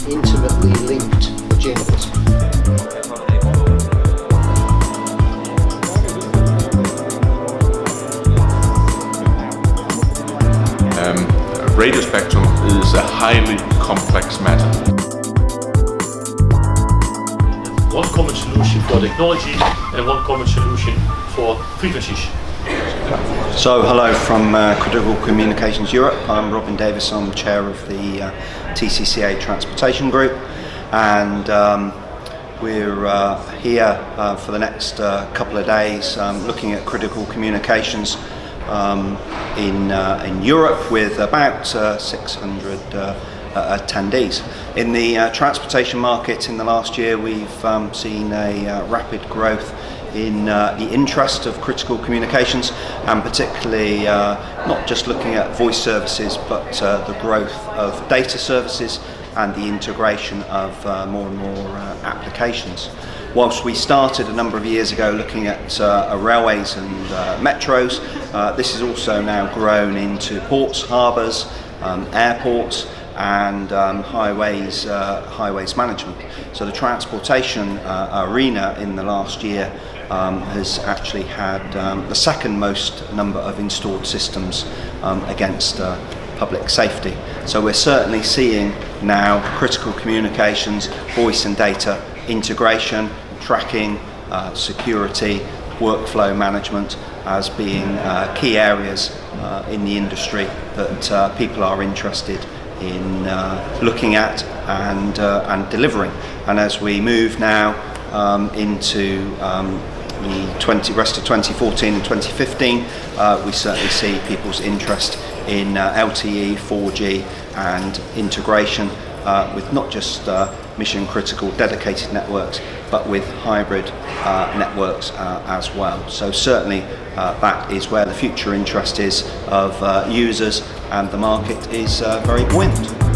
Intimately linked jingles. Radio spectrum is a highly complex matter. One common solution for technology and one common solution for frequencies. So hello from Critical Communications Europe. I'm Robin Davis, I'm the chair of the TCCA Transportation Group, and we're here for the next couple of days looking at critical communications in Europe with about 600 attendees. In the transportation market in the last year, we've seen a rapid growth in the interest of critical communications, and particularly not just looking at voice services, but the growth of data services and the integration of more and more applications. Whilst we started a number of years ago looking at railways and metros, this has also now grown into ports, harbours, airports, and highways management. So the transportation arena in the last year has actually had the second most number of installed systems against public safety. So we're certainly seeing now critical communications, voice and data integration, tracking, security, workflow management as being key areas in the industry that people are interested in looking at and delivering. And as we move now into the rest of 2014 and 2015, we certainly see people's interest in LTE, 4G and integration with not just mission critical dedicated networks, but with hybrid networks as well. So certainly that is where the future interest is of users, and the market is very buoyant.